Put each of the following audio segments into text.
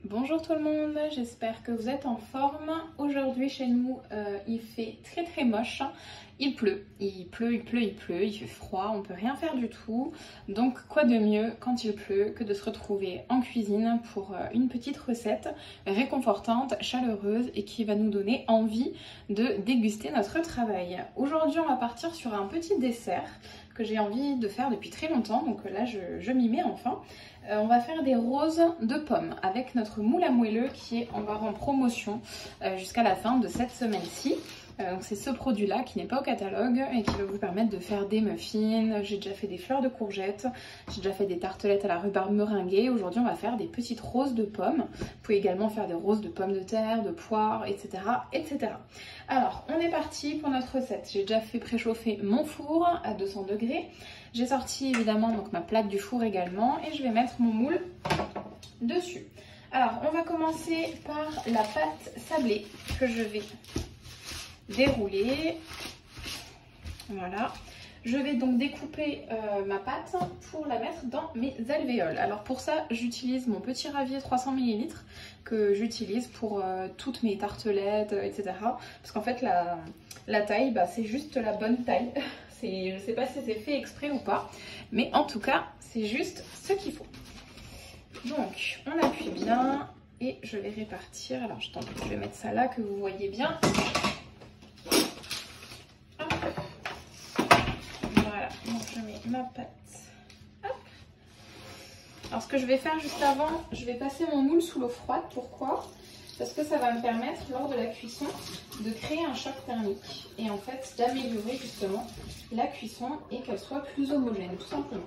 Bonjour tout le monde, j'espère que vous êtes en forme. Aujourd'hui chez nous il fait très moche, il pleut, il fait froid, on peut rien faire du tout. Donc quoi de mieux quand il pleut que de se retrouver en cuisine pour une petite recette réconfortante, chaleureuse et qui va nous donner envie de déguster notre travail. Aujourd'hui on va partir sur un petit dessert que j'ai envie de faire depuis très longtemps, donc là je m'y mets enfin. On va faire des roses de pommes avec notre moule à moelleux qui est en promotion jusqu'à la fin de cette semaine-ci. Donc c'est ce produit-là qui n'est pas au catalogue et qui va vous permettre de faire des muffins. J'ai déjà fait des fleurs de courgettes, j'ai déjà fait des tartelettes à la rhubarbe meringuée. Aujourd'hui on va faire des petites roses de pommes. Vous pouvez également faire des roses de pommes de terre, de poires, etc. etc. Alors on est parti pour notre recette. J'ai déjà fait préchauffer mon four à 200 degrés. J'ai sorti évidemment donc ma plaque du four également et je vais mettre mon moule dessus. Alors on va commencer par la pâte sablée que je vais dérouler. Voilà. Je vais donc découper ma pâte pour la mettre dans mes alvéoles. Alors pour ça, j'utilise mon petit ravier 300 ml que j'utilise pour toutes mes tartelettes, etc. Parce qu'en fait, la taille, c'est juste la bonne taille. Je ne sais pas si c'est fait exprès ou pas, mais en tout cas, c'est juste ce qu'il faut. Donc, on appuie bien et je vais répartir. Alors, je vais mettre ça là que vous voyez bien. Voilà, donc je mets ma pâte. Hop. Alors ce que je vais faire juste avant, je vais passer mon moule sous l'eau froide. Pourquoi? Parce que ça va me permettre lors de la cuisson de créer un choc thermique et en fait d'améliorer justement la cuisson et qu'elle soit plus homogène tout simplement.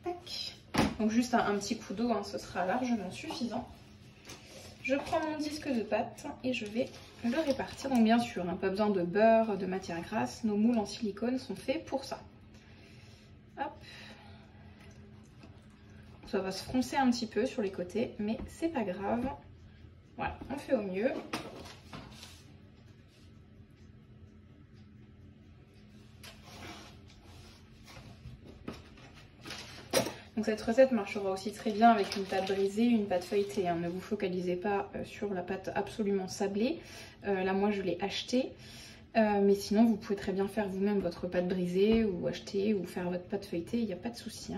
Tac. Donc juste un petit coup d'eau, ce sera largement suffisant. Je prends mon disque de pâte et je vais le répartir. Donc bien sûr, pas besoin de beurre, de matière grasse. Nos moules en silicone sont faits pour ça. Hop. Ça va se froncer un petit peu sur les côtés, mais c'est pas grave. Voilà, on fait au mieux. Donc cette recette marchera aussi très bien avec une pâte brisée, une pâte feuilletée. Ne vous focalisez pas sur la pâte absolument sablée. Là, moi, je l'ai achetée. Mais sinon, vous pouvez très bien faire vous-même votre pâte brisée ou acheter ou faire votre pâte feuilletée. Il n'y a pas de souci.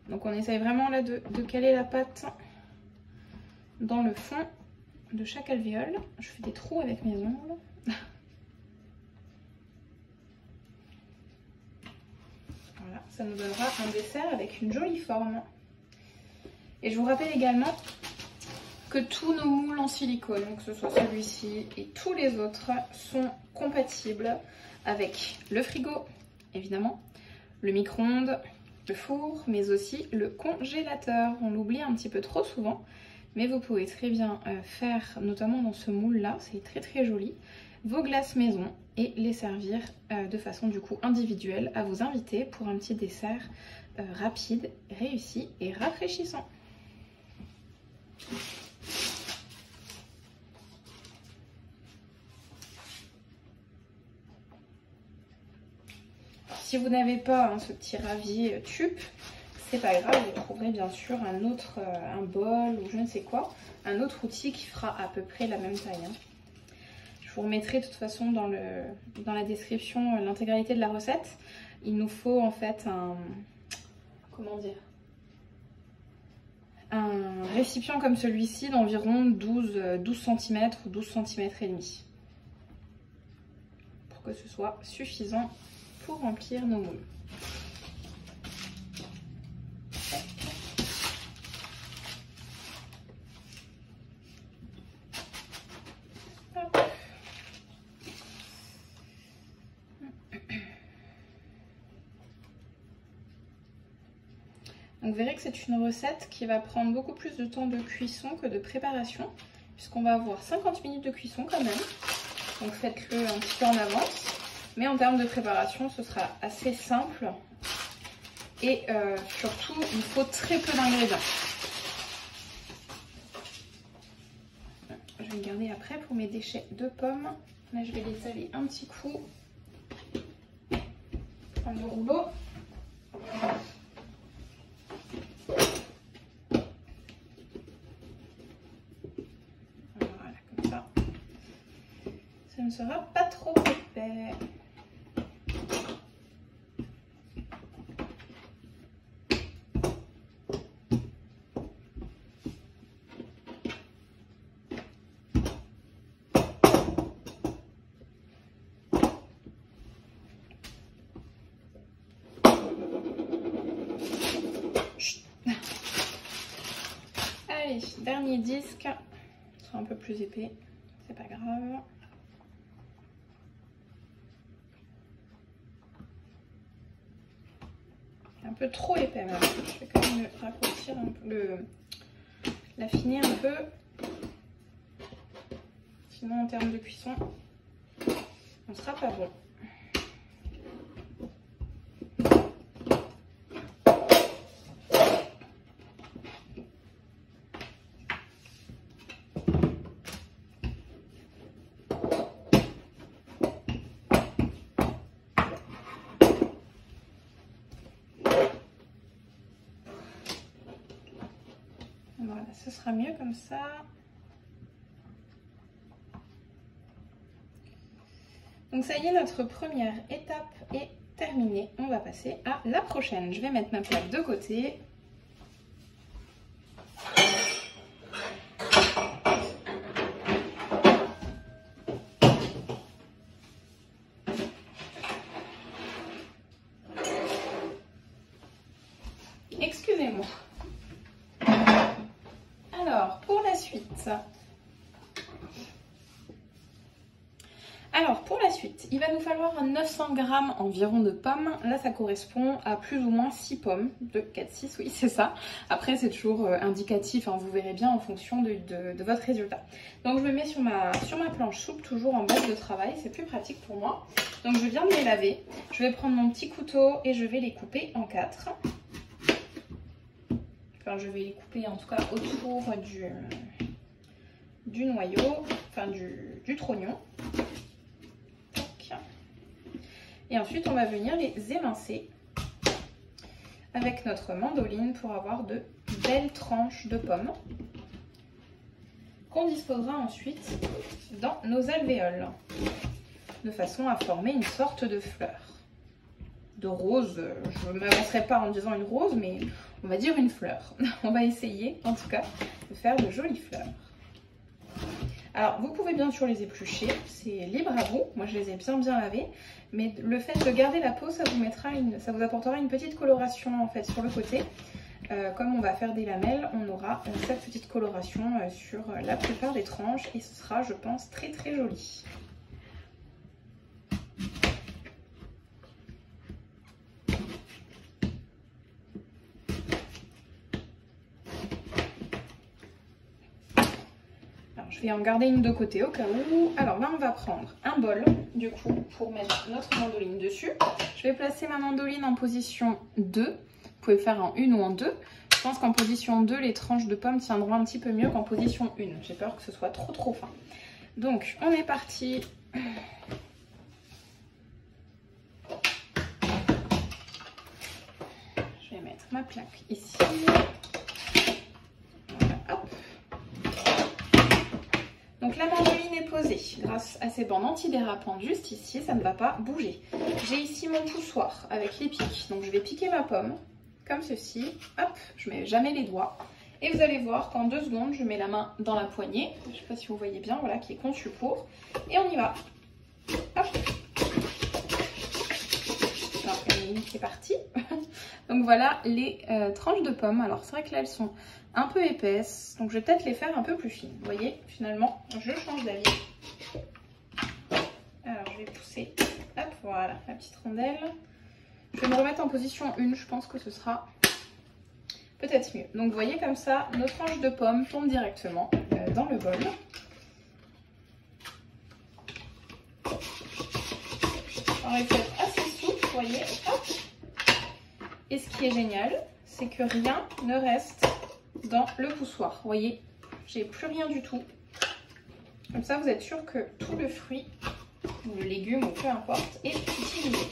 Donc on essaye vraiment là de caler la pâte dans le fond de chaque alvéole. Je fais des trous avec mes ongles. Voilà, ça nous donnera un dessert avec une jolie forme. Et je vous rappelle également que tous nos moules en silicone, que ce soit celui-ci et tous les autres, sont compatibles avec le frigo, évidemment, le micro-ondes, le four, mais aussi le congélateur. On l'oublie un petit peu trop souvent, mais vous pouvez très bien faire, notamment dans ce moule-là, c'est très joli, vos glaces maison et les servir de façon du coup individuelle à vos invités pour un petit dessert rapide, réussi et rafraîchissant. Si vous n'avez pas ce petit ravier tube, c'est pas grave, vous trouverez bien sûr un bol ou je ne sais quoi, un autre outil qui fera à peu près la même taille. Je vous remettrai de toute façon dans la description l'intégralité de la recette. Il nous faut en fait un récipient comme celui-ci d'environ 12 cm ou 12 cm et demi pour que ce soit suffisant pour remplir nos moules. Donc vous verrez que c'est une recette qui va prendre beaucoup plus de temps de cuisson que de préparation, puisqu'on va avoir 50 minutes de cuisson quand même. Donc faites-le un petit peu en avance. Mais en termes de préparation, ce sera assez simple. Et surtout, il faut très peu d'ingrédients. Je vais le garder après pour mes déchets de pommes. Là, je vais les saler un petit coup. Prendre le rouleau. ne sera pas trop épais. Allez, dernier disque, ce sera un peu plus épais, c'est pas grave. Un peu trop épais même. Je vais quand même le raccourcir un peu, l'affiner un peu. Sinon en termes de cuisson, on ne sera pas bon. Voilà, ce sera mieux comme ça. Donc ça y est, notre première étape est terminée. On va passer à la prochaine. Je vais mettre ma plaque de côté. Excusez-moi. Alors, pour la suite... il va nous falloir 900 g environ de pommes. Là, ça correspond à plus ou moins 6 pommes. 2, 4, 6, oui, c'est ça. Après, c'est toujours indicatif, hein, vous verrez bien en fonction de votre résultat. Donc, je me mets sur ma planche souple, toujours en base de travail. C'est plus pratique pour moi. Donc, je viens de les laver. Je vais prendre mon petit couteau et je vais les couper en 4. Enfin, je vais les couper en tout cas autour du noyau, enfin du trognon. Et ensuite, on va venir les émincer avec notre mandoline pour avoir de belles tranches de pommes qu'on disposera ensuite dans nos alvéoles de façon à former une sorte de fleur. De rose, je ne m'avancerai pas en disant une rose, mais on va dire une fleur. On va essayer en tout cas de faire de jolies fleurs. Alors, vous pouvez bien sûr les éplucher, c'est libre à vous. Moi, je les ai bien lavés. Mais le fait de garder la peau, ça vous apportera une petite coloration en fait sur le côté. Comme on va faire des lamelles, on aura cette petite coloration sur la plupart des tranches. Et ce sera, je pense, très très joli. Je vais en garder une de côté au cas où. Alors là, on va prendre un bol, du coup, pour mettre notre mandoline dessus. Je vais placer ma mandoline en position 2. Vous pouvez le faire en 1 ou en 2. Je pense qu'en position 2, les tranches de pommes tiendront un petit peu mieux qu'en position 1. J'ai peur que ce soit trop fin. Donc, on est parti. Je vais mettre ma plaque ici. Voilà, hop. Donc la mandoline est posée grâce à ces bandes antidérapantes juste ici, ça ne va pas bouger. J'ai ici mon poussoir avec les pics, donc je vais piquer ma pomme comme ceci, hop, je mets jamais les doigts. Et vous allez voir qu'en 2 secondes, je mets la main dans la poignée, je ne sais pas si vous voyez bien, voilà, qui est conçu pour. Et on y va, hop. Alors, c'est parti. Donc voilà les tranches de pommes. Alors c'est vrai que là elles sont un peu épaisses, donc je vais peut-être les faire un peu plus fines. Vous voyez, finalement je change d'avis. Alors je vais pousser, hop, voilà la petite rondelle. Je vais me remettre en position 1, je pense que ce sera peut-être mieux. Donc vous voyez comme ça, nos tranches de pommes tombent directement dans le bol. Alors il faut être assez souple, vous voyez, hop. Et ce qui est génial, c'est que rien ne reste dans le poussoir. Vous voyez, j'ai plus rien du tout. Comme ça, vous êtes sûr que tout le fruit, ou le légume, ou peu importe, est utilisé.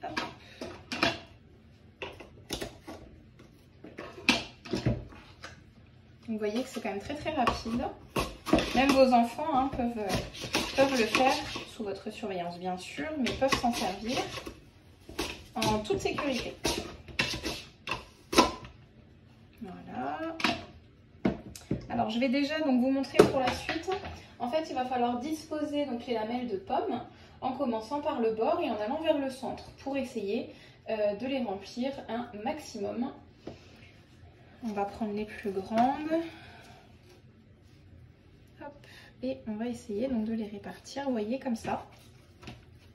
Hop. Donc, vous voyez que c'est quand même très très rapide. Même vos enfants hein, peuvent le faire, sous votre surveillance bien sûr, mais peuvent s'en servir en toute sécurité. Voilà. Alors je vais déjà donc vous montrer pour la suite. En fait, il va falloir disposer donc les lamelles de pommes en commençant par le bord et en allant vers le centre pour essayer de les remplir un maximum. On va prendre les plus grandes. Hop, et on va essayer donc de les répartir, vous voyez, comme ça.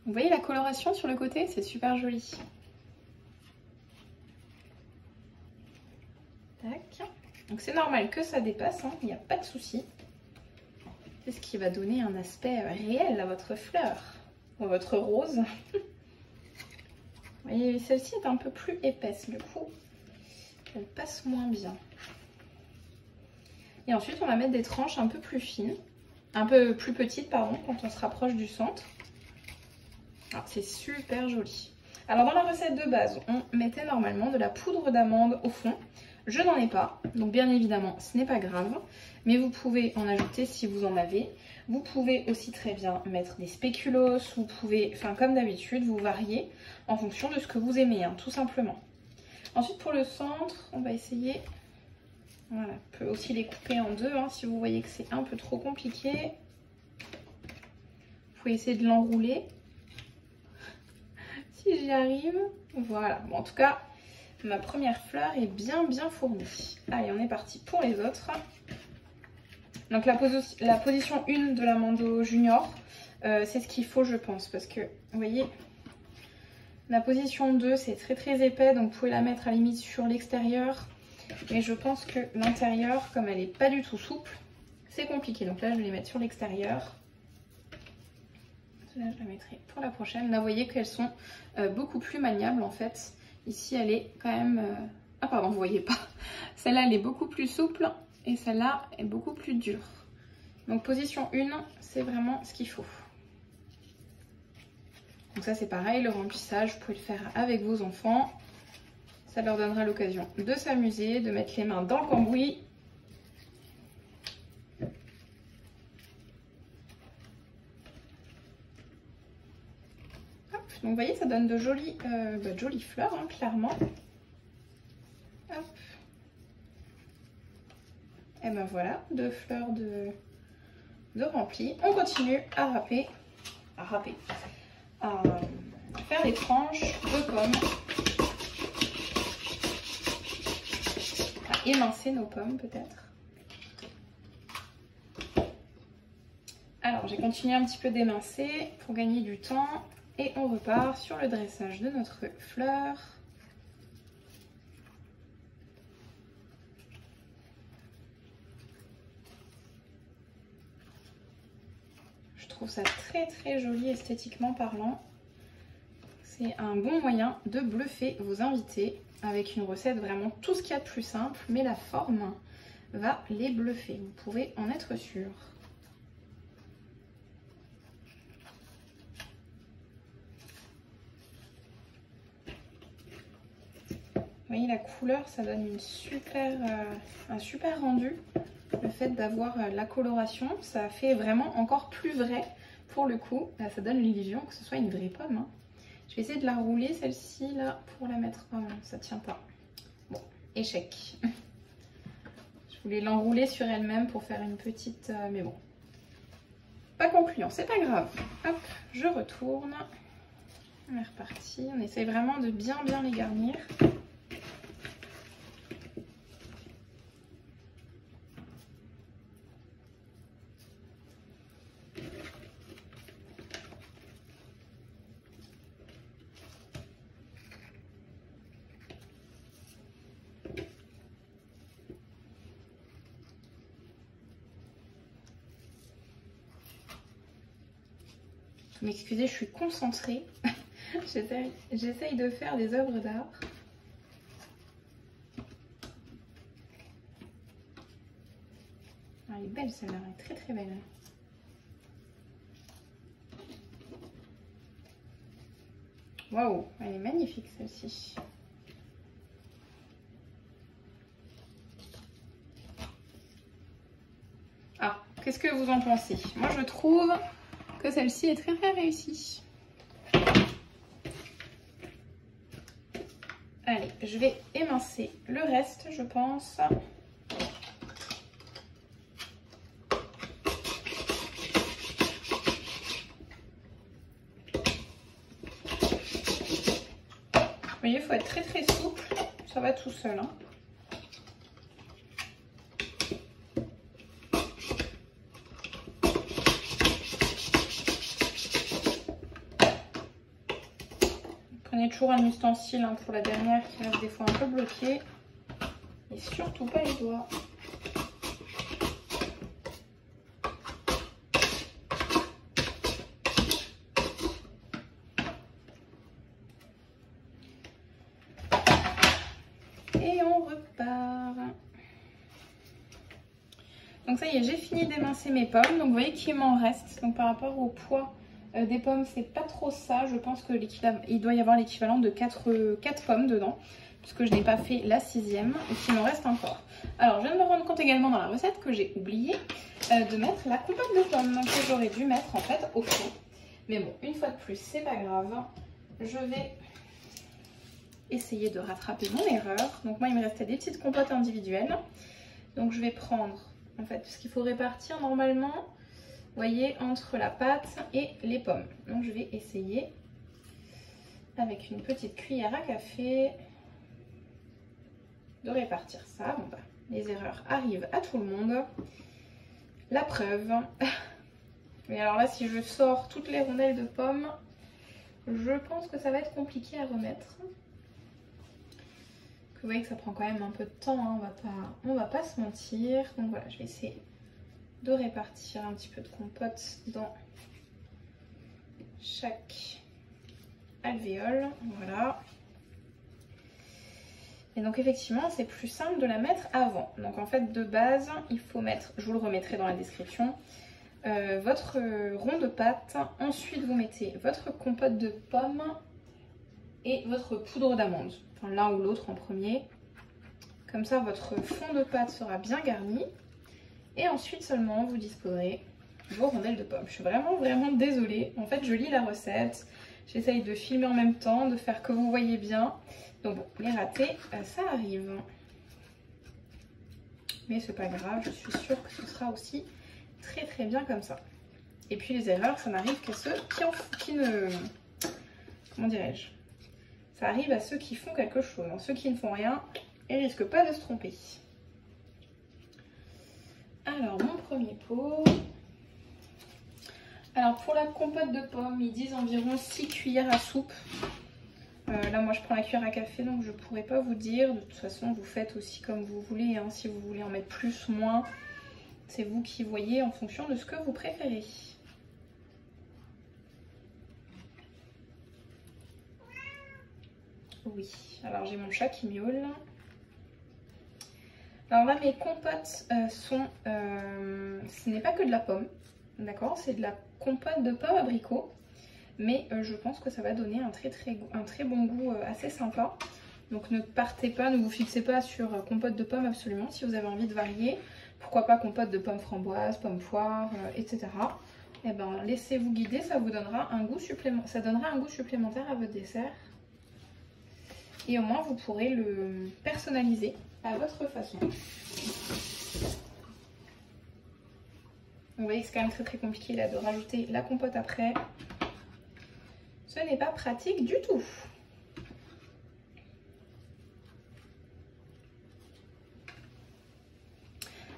Vous voyez la coloration sur le côté, c'est super joli. Tac. Donc c'est normal que ça dépasse, hein, il n'y a pas de souci. C'est ce qui va donner un aspect réel à votre fleur, à votre rose. Vous voyez, celle-ci est un peu plus épaisse, du coup, elle passe moins bien. Et ensuite, on va mettre des tranches un peu plus fines, un peu plus petites, pardon, quand on se rapproche du centre. C'est super joli. Alors, dans la recette de base, on mettait normalement de la poudre d'amande au fond. Je n'en ai pas, donc bien évidemment, ce n'est pas grave. Mais vous pouvez en ajouter si vous en avez. Vous pouvez aussi très bien mettre des spéculoos. Vous pouvez, enfin comme d'habitude, vous varier en fonction de ce que vous aimez, hein, tout simplement. Ensuite, pour le centre, on va essayer... Voilà, on peut aussi les couper en deux, hein, si vous voyez que c'est un peu trop compliqué. Vous pouvez essayer de l'enrouler. Si j'y arrive. Voilà, bon, en tout cas... Ma première fleur est bien fournie. Allez, on est parti pour les autres. Donc la position 1 de la Mando Junior, c'est ce qu'il faut je pense. Parce que, vous voyez, la position 2, c'est très épais. Donc vous pouvez la mettre à la limite sur l'extérieur. Mais je pense que l'intérieur, comme elle n'est pas du tout souple, c'est compliqué. Donc là, je vais les mettre sur l'extérieur. Là, je la mettrai pour la prochaine. Là, vous voyez qu'elles sont beaucoup plus maniables en fait. Ici, elle est quand même... Ah pardon, vous voyez pas. Celle-là, elle est beaucoup plus souple et celle-là est beaucoup plus dure. Donc, position 1, c'est vraiment ce qu'il faut. Donc ça, c'est pareil, le remplissage, vous pouvez le faire avec vos enfants. Ça leur donnera l'occasion de s'amuser, de mettre les mains dans le cambouis. Donc vous voyez, ça donne de jolies fleurs, hein, clairement. Hop. Et ben voilà, 2 fleurs de rempli. On continue à râper, à faire les tranches de pommes, à émincer nos pommes peut-être. Alors j'ai continué un petit peu d'émincer pour gagner du temps. Et on repart sur le dressage de notre fleur. Je trouve ça très joli esthétiquement parlant. C'est un bon moyen de bluffer vos invités avec une recette vraiment tout ce qu'il y a de plus simple, mais la forme va les bluffer, vous pouvez en être sûr. Vous voyez la couleur, ça donne un super rendu. Le fait d'avoir la coloration, ça fait vraiment encore plus vrai pour le coup. Là, ça donne l'illusion que ce soit une vraie pomme. Hein. Je vais essayer de la rouler celle-ci là pour la mettre. Oh non, ça tient pas. Bon, échec. Je voulais l'enrouler sur elle-même pour faire une petite... mais bon, pas concluant, c'est pas grave. Hop, je retourne. On est reparti. On essaye vraiment de bien les garnir. M'excusez, je suis concentrée. J'essaye de faire des œuvres d'art. Elle est belle celle-là, elle est très belle. Waouh, elle est magnifique celle-ci. Ah, qu'est-ce que vous en pensez? Moi, je trouve que celle-ci est très réussie. Allez, je vais émincer le reste, je pense. Vous voyez, il faut être très souple, ça va tout seul. Hein. Prenez toujours un ustensile hein, pour la dernière qui reste des fois un peu bloquée. Et surtout pas les doigts. Et on repart. Donc ça y est, j'ai fini d'émincer mes pommes. Donc vous voyez qu'il m'en reste. Donc par rapport au poids des pommes, c'est pas trop ça. Je pense qu'il doit y avoir l'équivalent de 4 pommes dedans. Puisque je n'ai pas fait la 6e et qu'il m'en reste encore. Alors je viens de me rendre compte également dans la recette que j'ai oublié de mettre la compote de pommes que j'aurais dû mettre en fait au fond. Mais bon, une fois de plus, c'est pas grave. Je vais essayer de rattraper mon erreur. Donc moi, il me restait des petites compotes individuelles. Donc je vais prendre, en fait, ce qu'il faut répartir normalement, vous voyez, entre la pâte et les pommes. Donc je vais essayer avec une petite cuillère à café de répartir ça. Bon bah, les erreurs arrivent à tout le monde. La preuve. Mais alors là, si je sors toutes les rondelles de pommes, je pense que ça va être compliqué à remettre. Vous voyez que ça prend quand même un peu de temps, hein. On va pas se mentir. Donc voilà, je vais essayer de répartir un petit peu de compote dans chaque alvéole. Voilà. Et donc effectivement, c'est plus simple de la mettre avant. Donc en fait, de base, il faut mettre, je vous le remettrai dans la description, votre rond de pâte. Ensuite, vous mettez votre compote de pommes et votre poudre d'amande. Enfin, l'un ou l'autre en premier. Comme ça, votre fond de pâte sera bien garni. Et ensuite seulement, vous disposerez vos rondelles de pommes. Je suis vraiment désolée. En fait, je lis la recette. J'essaye de filmer en même temps, de faire que vous voyez bien. Donc bon, les ratés, ça arrive. Mais c'est pas grave, je suis sûre que ce sera aussi très bien comme ça. Et puis les erreurs, ça n'arrive qu'à ceux qui ne... Comment dirais-je? Ça arrive à ceux qui font quelque chose. Ceux qui ne font rien, ils risquent pas de se tromper. Alors, mon premier pot. Alors, pour la compote de pommes, ils disent environ 6 cuillères à soupe. Là, moi, je prends la cuillère à café, donc je ne pourrais pas vous dire. De toute façon, vous faites aussi comme vous voulez. Hein. Si vous voulez en mettre plus ou moins, c'est vous qui voyez en fonction de ce que vous préférez. Oui, alors j'ai mon chat qui miaule. Alors là, mes compotes sont... ce n'est pas que de la pomme, d'accord? C'est de la compote de pommes abricot. Mais je pense que ça va donner un très bon goût assez sympa. Donc ne partez pas, ne vous fixez pas sur compote de pommes absolument. Si vous avez envie de varier, pourquoi pas compote de pommes framboises, pommes poires, etc. Et ben laissez-vous guider, ça vous donnera un goût supplémentaire. Ça donnera un goût supplémentaire à votre dessert. Et au moins vous pourrez le personnaliser à votre façon. Vous voyez que c'est quand même très compliqué là de rajouter la compote après. Ce n'est pas pratique du tout.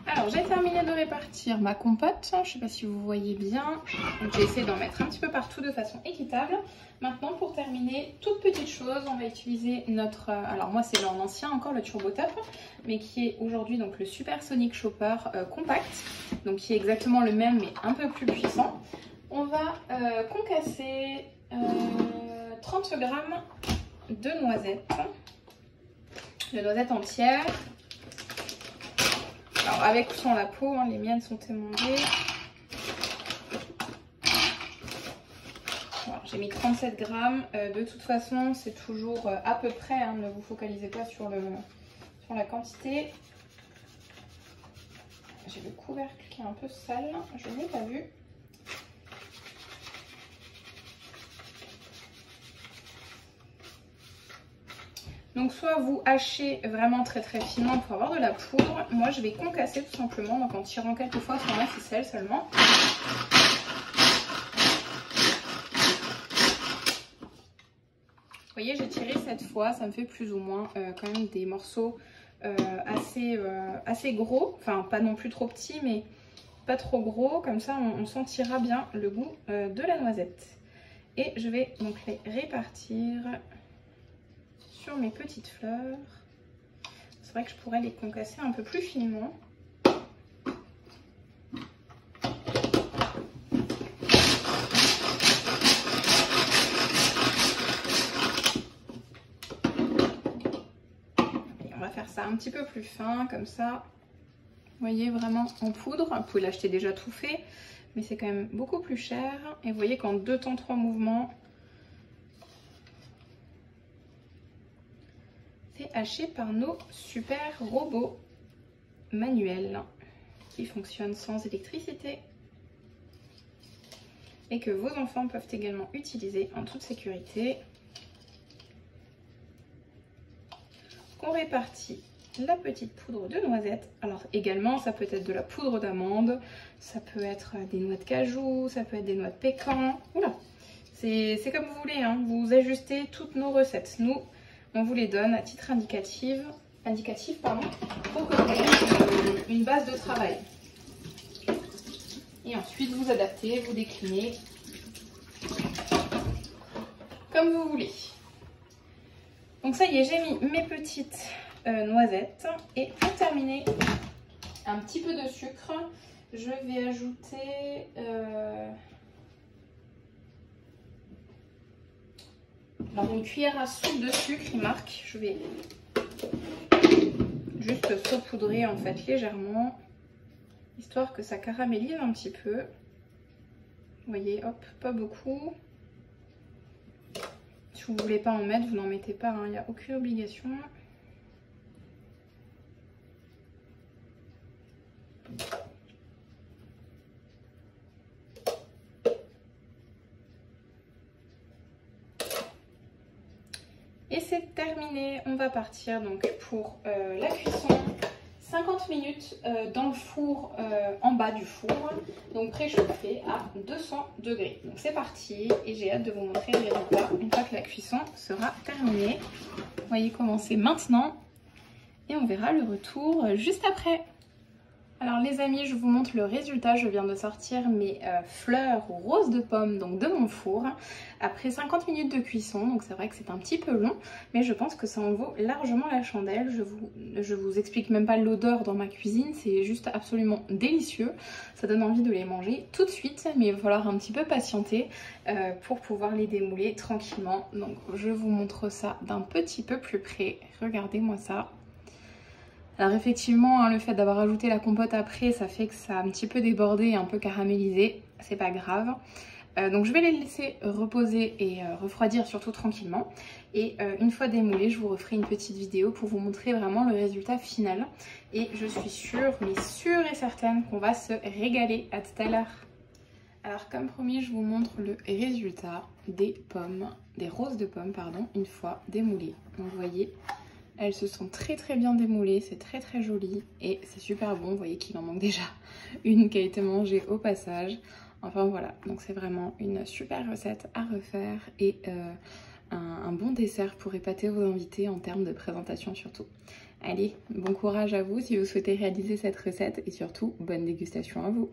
Alors j'ai terminé de répartir ma compote. Je ne sais pas si vous voyez bien. J'ai essayé d'en mettre un petit peu partout de façon équitable. Maintenant pour terminer, toute petite chose, on va utiliser notre... alors moi c'est l'en ancien encore, le Turbo Top, mais qui est aujourd'hui donc le Super Sonic Chopper compact. Donc qui est exactement le même mais un peu plus puissant. On va concasser 30 g de noisettes. De noisettes entières. Alors avec ou sans la peau, hein, les miennes sont émondées. Voilà, j'ai mis 37 g. De toute façon, c'est toujours à peu près. Hein, ne vous focalisez pas sur la quantité. j'ai le couvercle qui est un peu sale, je ne l'ai pas vu. Donc soit vous hachez vraiment très finement pour avoir de la poudre. Moi je vais concasser tout simplement, donc en tirant quelques fois sur ma ficelle seulement. Vous voyez, j'ai tiré cette fois, ça me fait plus ou moins quand même des morceaux assez gros. Enfin pas non plus trop petits, mais pas trop gros. Comme ça on sentira bien le goût de la noisette. Et je vais donc les répartir sur mes petites fleurs. C'est vrai que je pourrais les concasser un peu plus finement. Et on va faire ça un petit peu plus fin, comme ça. Vous voyez, vraiment en poudre. Vous pouvez l'acheter déjà tout fait, mais c'est quand même beaucoup plus cher. Et vous voyez qu'en 2 temps 3 mouvements, c'est haché par nos super robots manuels qui fonctionnent sans électricité et que vos enfants peuvent également utiliser en toute sécurité. On répartit la petite poudre de noisette. Alors également ça peut être de la poudre d'amande, ça peut être des noix de cajou, ça peut être des noix de pécan. Oula, c'est comme vous voulez, hein. Vous ajustez toutes nos recettes. Nous, on vous les donne à titre indicatif pour que vous ayez une base de travail. Et ensuite, vous adaptez, vous déclinez comme vous voulez. Donc ça y est, j'ai mis mes petites noisettes. Et pour terminer, un petit peu de sucre. Je vais ajouter... Alors une cuillère à soupe de sucre, il marque. Je vais juste saupoudrer en fait légèrement, histoire que ça caramélise un petit peu. Vous voyez, hop, pas beaucoup. Si vous ne voulez pas en mettre, vous n'en mettez pas, il n'y a aucune obligation. Et c'est terminé, on va partir donc pour la cuisson. 50 minutes dans le four, en bas du four, donc préchauffé à 200 degrés. Donc c'est parti et j'ai hâte de vous montrer le résultat une fois que la cuisson sera terminée. Vous voyez comment c'est maintenant et on verra le retour juste après. Alors les amis, je vous montre le résultat. Je viens de sortir mes fleurs roses de pomme donc de mon four après 50 minutes de cuisson. Donc c'est vrai que c'est un petit peu long, mais je pense que ça en vaut largement la chandelle. Je vous explique même pas l'odeur dans ma cuisine, c'est juste absolument délicieux. Ça donne envie de les manger tout de suite, mais il va falloir un petit peu patienter pour pouvoir les démouler tranquillement. Donc je vous montre ça d'un petit peu plus près. Regardez-moi ça. Alors effectivement, le fait d'avoir ajouté la compote après, ça fait que ça a un petit peu débordé et un peu caramélisé. C'est pas grave. Donc je vais les laisser reposer et refroidir surtout tranquillement. Et une fois démoulés, je vous referai une petite vidéo pour vous montrer vraiment le résultat final. Et je suis sûre, mais sûre et certaine qu'on va se régaler. À tout à l'heure. Alors comme promis, je vous montre le résultat des roses de pommes, pardon, une fois démoulées. Donc vous voyez... Elles se sont très bien démoulées, c'est très joli et c'est super bon. Vous voyez qu'il en manque déjà une qui a été mangée au passage. Enfin voilà, donc c'est vraiment une super recette à refaire et un bon dessert pour épater vos invités en termes de présentation surtout. Allez, bon courage à vous si vous souhaitez réaliser cette recette et surtout bonne dégustation à vous.